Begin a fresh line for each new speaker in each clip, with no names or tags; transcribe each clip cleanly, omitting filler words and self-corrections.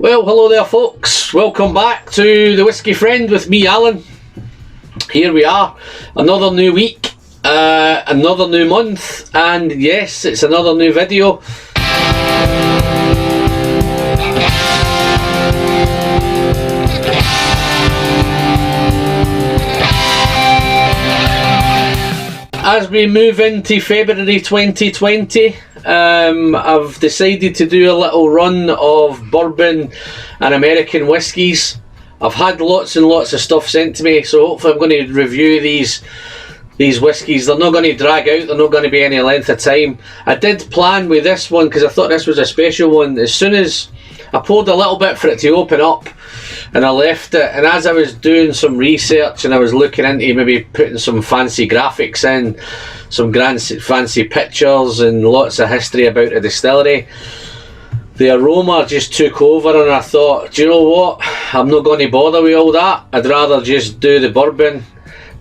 Well, hello there folks, welcome back to the Whiskey Friend with me, Alan. Here we are, another new week, another new month, and yes, it's another new video. As we move into February 2020, I've decided to do a little run of bourbon and American whiskies. I've had lots and lots of stuff sent to me, so hopefully I'm going to review these whiskies. They're not going to drag out, they're not going to be any length of time. I did plan with this one because I thought this was a special one. As soon as I poured a little bit for it to open up, and I left it, and as I was doing some research and I was looking into maybe putting some fancy graphics in, some fancy pictures and lots of history about the distillery, the aroma just took over, and I thought, do you know what, I'm not going to bother with all that. I'd rather just do the bourbon,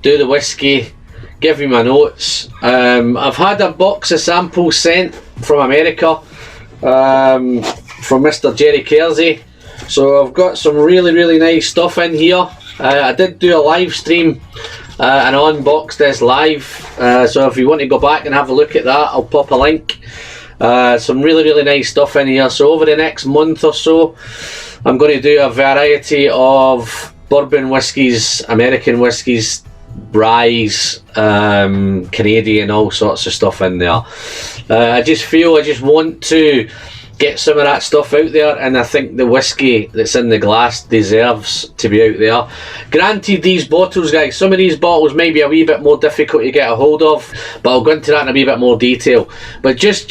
do the whiskey, give you my notes. I've had a box of samples sent from America from Mr. Jerry Kersey. So I've got some really nice stuff in here. I did do a live stream and unboxed this live, so if you want to go back and have a look at that, I'll pop a link. Some really nice stuff in here. So over the next month or so, I'm going to do a variety of bourbon whiskies, American whiskies, ryes, Canadian, all sorts of stuff in there. I just want to get some of that stuff out there, and I think the whiskey that's in the glass deserves to be out there. Granted, these bottles, guys, some of these bottles may be a wee bit more difficult to get a hold of, but I'll go into that in a wee bit more detail. But just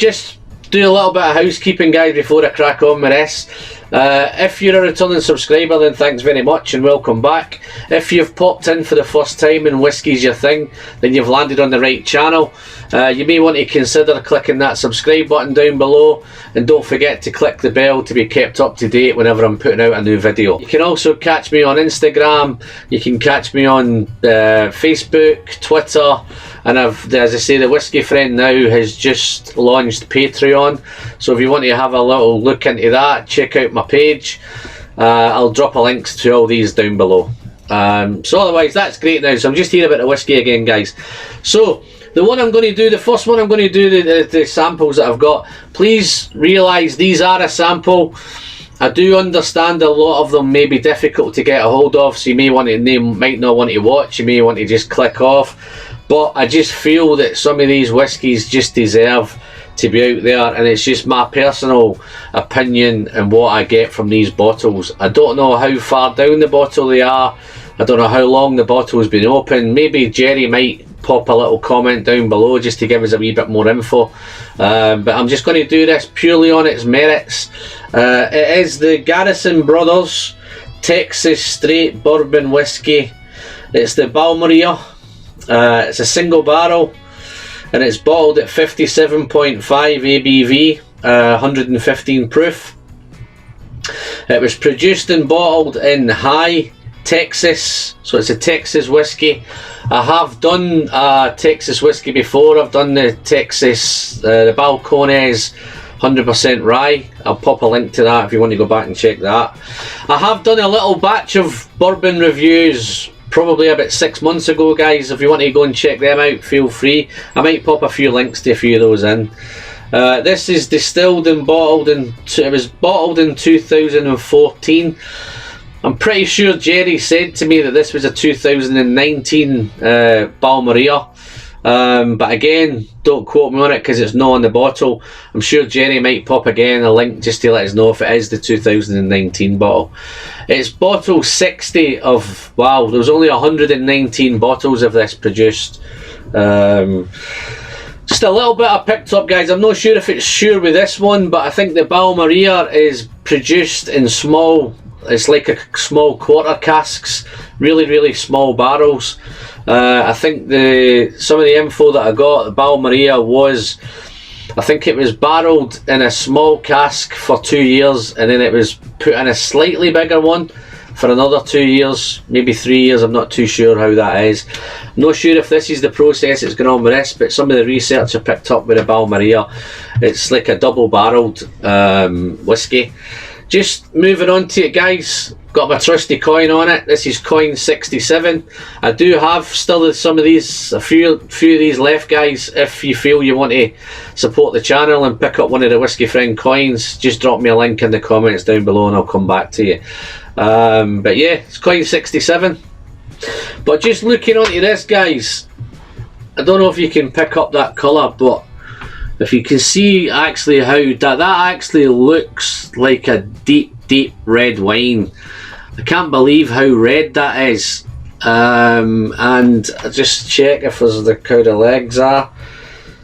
do a little bit of housekeeping, guys, before I crack on with this. If you're a returning subscriber, then thanks very much and welcome back. If you've popped in for the first time and whiskey's your thing, then you've landed on the right channel. You may want to consider clicking that subscribe button down below, and don't forget to click the bell to be kept up to date whenever I'm putting out a new video. You can also catch me on Instagram, you can catch me on Facebook, Twitter, and as I say, the Whiskey Friend now has just launched Patreon, so if you want to have a little look into that, check out my page. I'll drop a link to all these down below. So otherwise, that's great now. So I'm just here about the whiskey again, guys. So the one I'm going to do, the first one I'm going to do, the samples that I've got, please realise these are a sample. I do understand a lot of them may be difficult to get a hold of, so you might not want to watch, you may want to just click off, but I just feel that some of these whiskies just deserve to be out there, and it's just my personal opinion and what I get from these bottles. I don't know how far down the bottle they are, I don't know how long the bottle has been open. Maybe Jerry might pop a little comment down below just to give us a wee bit more info, but I'm just going to do this purely on its merits. It is the Garrison Brothers Texas Straight Bourbon Whiskey. It's the Balmorhea. It's a single barrel, and it's bottled at 57.5 ABV, 115 proof. It was produced and bottled in High, Texas, so it's a Texas whiskey. I have done Texas whiskey before. I've done the Texas, the Balcones 100% rye. I'll pop a link to that if you want to go back and check that. I have done a little batch of bourbon reviews probably about 6 months ago, guys. If you want to go and check them out, feel free. I might pop a few links to a few of those in. This is distilled and bottled it was bottled in 2014. I'm pretty sure Jerry said to me that this was a 2019 Balmorhea, but again, don't quote me on it because it's not on the bottle. I'm sure Jerry might pop again a link just to let us know if it is the 2019 bottle. It's bottle 60 of, wow, there was only 119 bottles of this produced. Just a little bit I picked up, guys. I'm not sure if it's sure with this one, but I think the Balmorhea is produced in small, it's like a small quarter casks, really small barrels. I think some of the info that I got, the Balmorhea was, I think it was barreled in a small cask for 2 years, and then it was put in a slightly bigger one for another 2 years, maybe 3 years. I'm not too sure how that is. I'm not sure if this is the process that's going on with this, but some of the research I picked up with the Balmorhea, it's like a double barreled whiskey. just moving on to it, guys. Got my trusty coin on it. This is coin 67. I do have still some of these, a few of these left, guys. If you feel you want to support the channel and pick up one of the Whiskey Friend coins, just drop me a link in the comments down below and I'll come back to you. But yeah, it's coin 67. But just looking onto this, guys, I don't know if you can pick up that colour, but if you can see actually how that actually looks like a deep red wine. I can't believe how red that is. And I just check if there's how the legs are.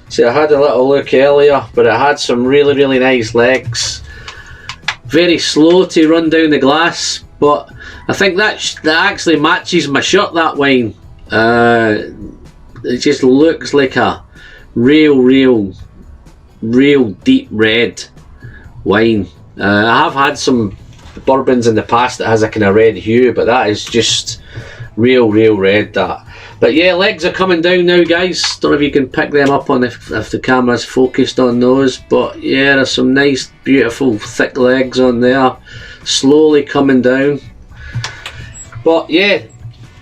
See, I had a little look earlier, but it had some really nice legs. Very slow to run down the glass, but I think that actually matches my shirt, that wine. It just looks like a real deep red wine. I have had some bourbons in the past that has a kind of red hue, but that is just real red, that. But yeah, legs are coming down now, guys. Don't know if you can pick them up on if the camera's focused on those, but yeah, there's some nice beautiful thick legs on there, slowly coming down. But yeah,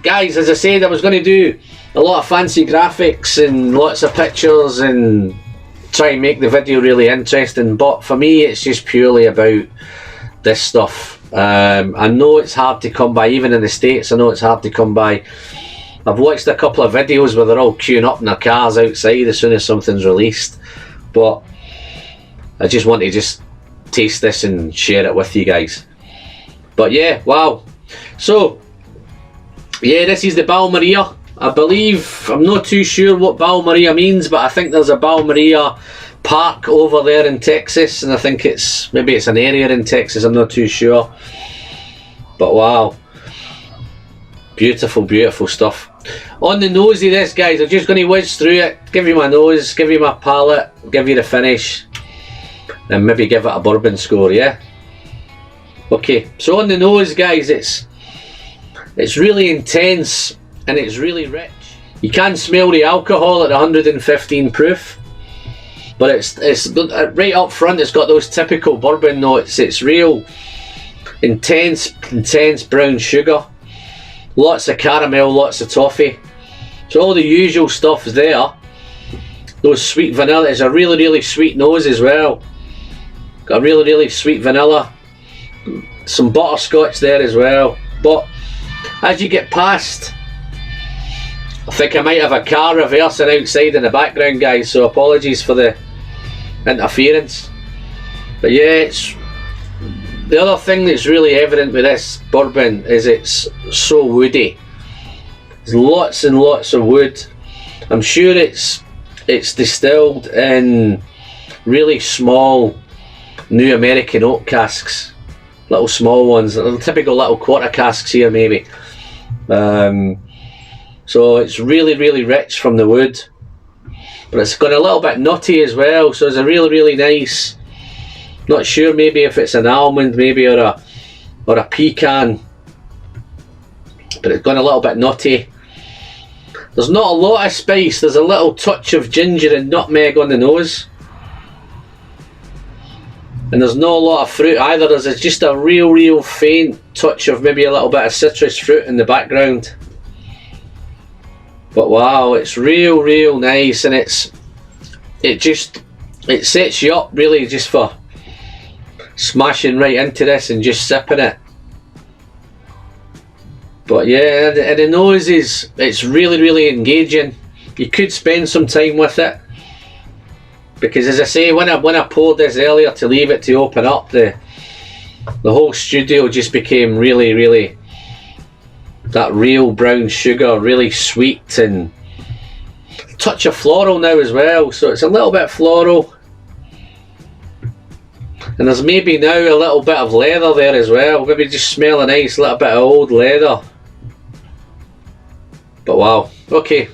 guys, as I said, I was going to do a lot of fancy graphics and lots of pictures and try and make the video really interesting, but for me it's just purely about this stuff. I know it's hard to come by, even in the States. I know it's hard to come by. I've watched a couple of videos where they're all queuing up in their cars outside as soon as something's released, but I just want to just taste this and share it with you guys. But yeah, wow. So yeah, this is the Balmorhea. I believe, I'm not too sure what Balmorhea means, but I think there's a Balmorhea park over there in Texas, and I think maybe it's an area in Texas, I'm not too sure. But wow, beautiful stuff. On the nose of this, guys, I'm just going to whiz through it, give you my nose, give you my palate, give you the finish, and maybe give it a bourbon score, yeah? Okay, so on the nose, guys, it's really intense and it's really rich. You can smell the alcohol at 115 proof, but it's right up front. It's got those typical bourbon notes. It's real intense brown sugar, lots of caramel, lots of toffee. So all the usual stuff is there. Those sweet vanilla. It's a really sweet nose as well. Got a really sweet vanilla. Some butterscotch there as well. But as you get past, I think I might have a car reversing outside in the background, guys, so apologies for the interference. But yeah, it's the other thing that's really evident with this bourbon is it's so woody. There's lots and lots of wood. I'm sure it's distilled in really small New American oak casks, little small ones, typical little quarter casks here maybe. So it's really rich from the wood, but it's got a little bit nutty as well, so it's a really nice, not sure maybe if it's an almond maybe or a pecan, but it's got a little bit nutty. There's not a lot of spice, there's a little touch of ginger and nutmeg on the nose, and there's not a lot of fruit either. There's just a real faint touch of maybe a little bit of citrus fruit in the background. But wow, it's real nice, and it sets you up really just for smashing right into this and just sipping it. But yeah, and the nose it's really engaging. You could spend some time with it, because as I say, when I poured this earlier to leave it to open up, the whole studio just became really that real brown sugar, really sweet, and a touch of floral now as well, so it's a little bit floral, and there's maybe now a little bit of leather there as well, maybe just smell a nice little bit of old leather. But wow, okay,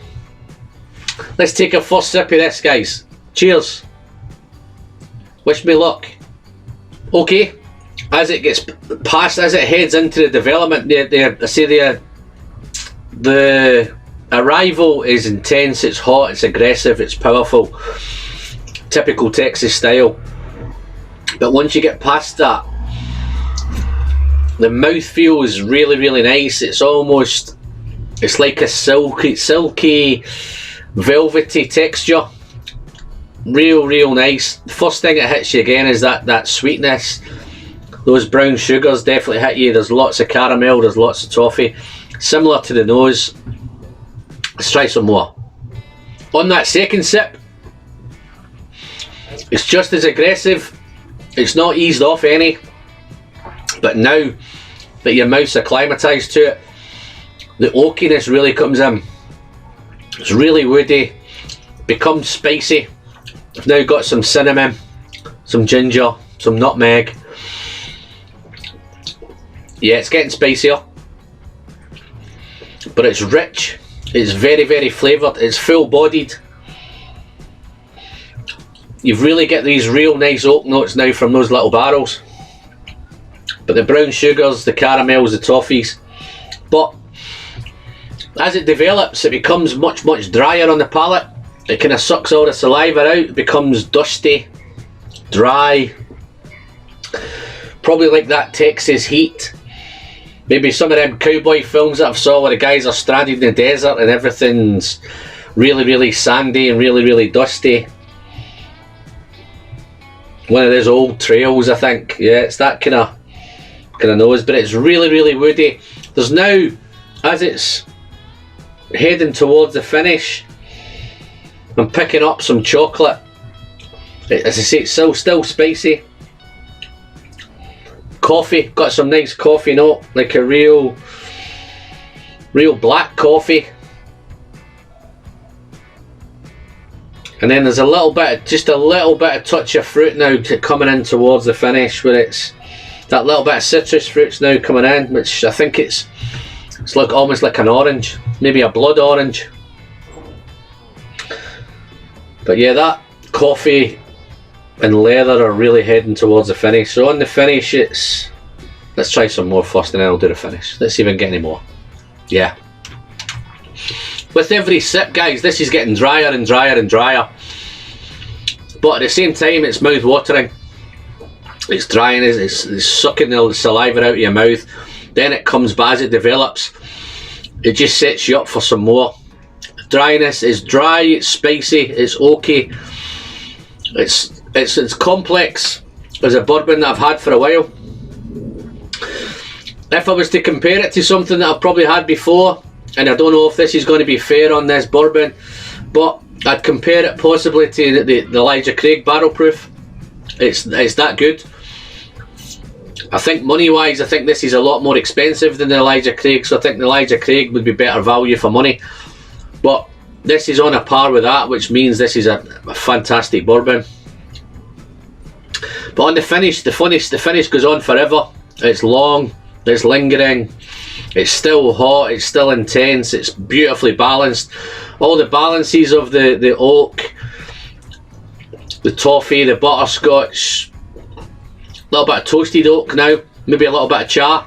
let's take a first sip of this, guys. Cheers, wish me luck. Okay, as it gets past, as it heads into the development, the arrival is intense, it's hot, it's aggressive, it's powerful, typical Texas style. But once you get past that, The mouthfeel is really, really nice. It's almost, it's like a silky, velvety texture. Real nice. The first thing that hits you again is that sweetness. Those brown sugars definitely hit you. There's lots of caramel, there's lots of toffee. Similar to the nose. Let's try some more. On that second sip, it's just as aggressive. It's not eased off any. But now that your mouth's acclimatised to it, the oakiness really comes in. It's really woody, becomes spicy. I've now got some cinnamon, some ginger, some nutmeg. Yeah, it's getting spicier, but it's rich. It's very flavoured. It's full bodied. You've really get these real nice oak notes now from those little barrels. But the brown sugars, the caramels, the toffees. But as it develops, it becomes much drier on the palate. It kind of sucks all the saliva out. It becomes dusty, dry. Probably like that Texas heat. Maybe some of them cowboy films that I've saw where the guys are stranded in the desert and everything's really sandy and really dusty. One of those old trails, I think. Yeah, it's that kind of nose, but it's really woody. There's now, as it's heading towards the finish, I'm picking up some chocolate. As I say, it's still spicy. Coffee, got some nice coffee note, like a real black coffee. And then there's a little bit of touch of fruit now coming in towards the finish, where it's that little bit of citrus fruits now coming in, which I think it's like almost like an orange, maybe a blood orange. But yeah, that coffee and leather are really heading towards the finish. So on the finish, let's try some more first and then I'll do the finish. Let's see if I can get any more. Yeah. With every sip, guys, this is getting drier and drier. But at the same time, it's mouth watering. It's drying, it's sucking the saliva out of your mouth. Then it comes back as it develops. It just sets you up for some more. Dryness is dry, it's spicy, it's oaky. It's complex as a bourbon that I've had for a while. If I was to compare it to something that I've probably had before, and I don't know if this is going to be fair on this bourbon, but I'd compare it possibly to the Elijah Craig Barrel Proof. It's that good. I think money wise, I think this is a lot more expensive than the Elijah Craig, so I think the Elijah Craig would be better value for money. But this is on a par with that, which means this is a fantastic bourbon. But on the finish goes on forever. It's long, it's lingering, it's still hot, it's still intense, it's beautifully balanced. All the balances of the oak, the toffee, the butterscotch, a little bit of toasted oak now, maybe a little bit of char.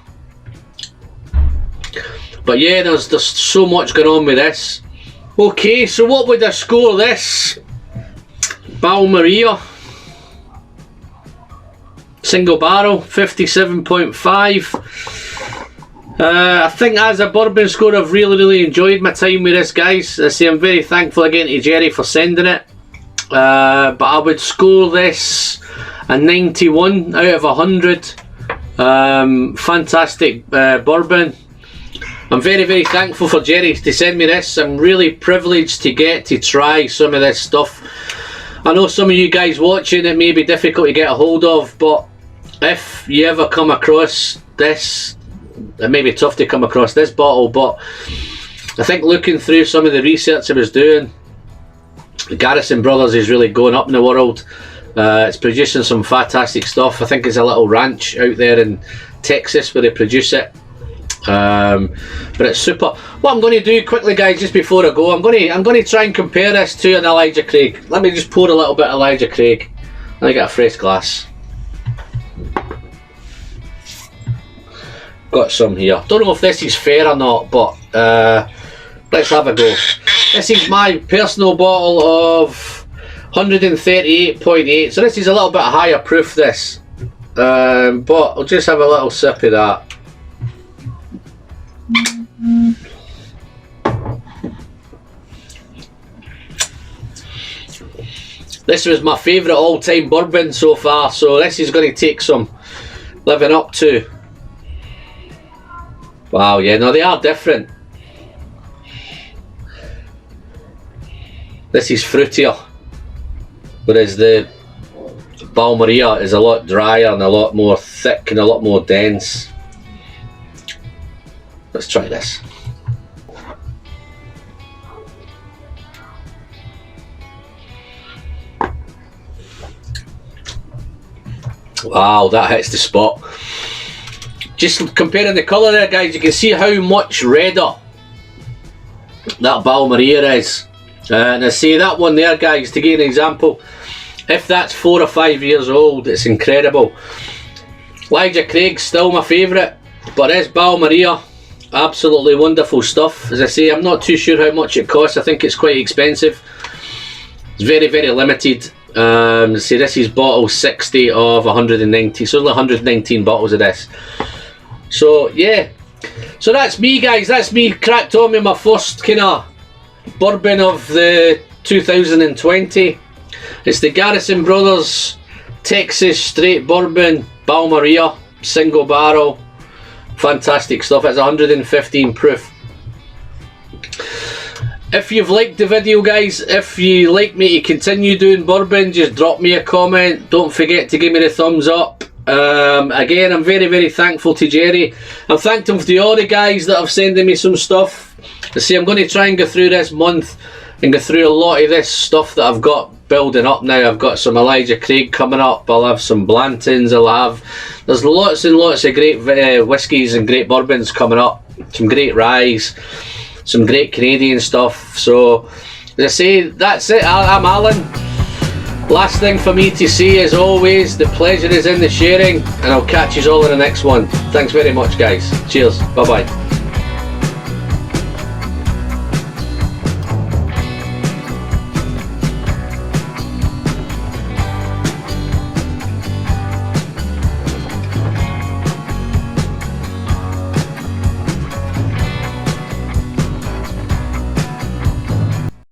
But yeah, there's so much going on with this. Okay, so what would I score this Balmorhea single barrel? 57.5. I think as a bourbon score, I've really enjoyed my time with this, guys. I say I'm very thankful again to Jerry for sending it. But I would score this a 91 out of 100. Fantastic bourbon. I'm very thankful for Jerry to send me this. I'm really privileged to get to try some of this stuff. I know some of you guys watching, it may be difficult to get a hold of, but if you ever come across this, it may be tough to come across this bottle, but I think looking through some of the research I was doing, the Garrison brothers is really going up in the world. It's producing some fantastic stuff. I think it's a little ranch out there in Texas where they produce it. But it's super. What I'm going to do quickly, guys, just before I go, I'm going to try and compare this to an Elijah Craig. Let me just pour a little bit of Elijah Craig. Let me get a fresh glass. Got some here. Don't know if this is fair or not, but let's have a go. This is my personal bottle of 138.8, so this is a little bit higher proof, this. But I'll just have a little sip of that. This was my favourite all-time bourbon so far, so this is going to take some living up to. Wow, yeah, no, they are different. This is fruitier, whereas the Balmorhea is a lot drier and a lot more thick and a lot more dense. Let's try this. Wow, that hits the spot. Just comparing the colour there, guys, you can see how much redder that Balmorhea is. And I see that one there, guys, to give an example, if that's 4 or 5 years old, it's incredible. Elijah Craig's still my favourite, but this Balmorhea, absolutely wonderful stuff. As I say, I'm not too sure how much it costs. I think it's quite expensive. It's very, very limited. See, this is bottle 60 of 190, so only 119 bottles of this. So yeah, so that's me, guys. That's me cracked on with my first kind of bourbon of the 2020. It's the Garrison Brothers Texas Straight Bourbon Balmorhea single barrel. Fantastic stuff. It's 115 proof. If you've liked the video, guys, if you like me to continue doing bourbon, just drop me a comment. Don't forget to give me the thumbs up. Again, I'm very, very thankful to Jerry. I'm thankful to all the guys that have sending me some stuff. I see, I'm going to try and go through this month and go through a lot of this stuff that I've got building up now. I've got some Elijah Craig coming up. I'll have some Blantons. There's lots and lots of great whiskies and great bourbons coming up. Some great ryes. Some great Canadian stuff. So, as I say, that's it. I'm Alan. Last thing for me to say, as always, the pleasure is in the sharing, and I'll catch you all in the next one. Thanks very much, guys. Cheers. Bye bye.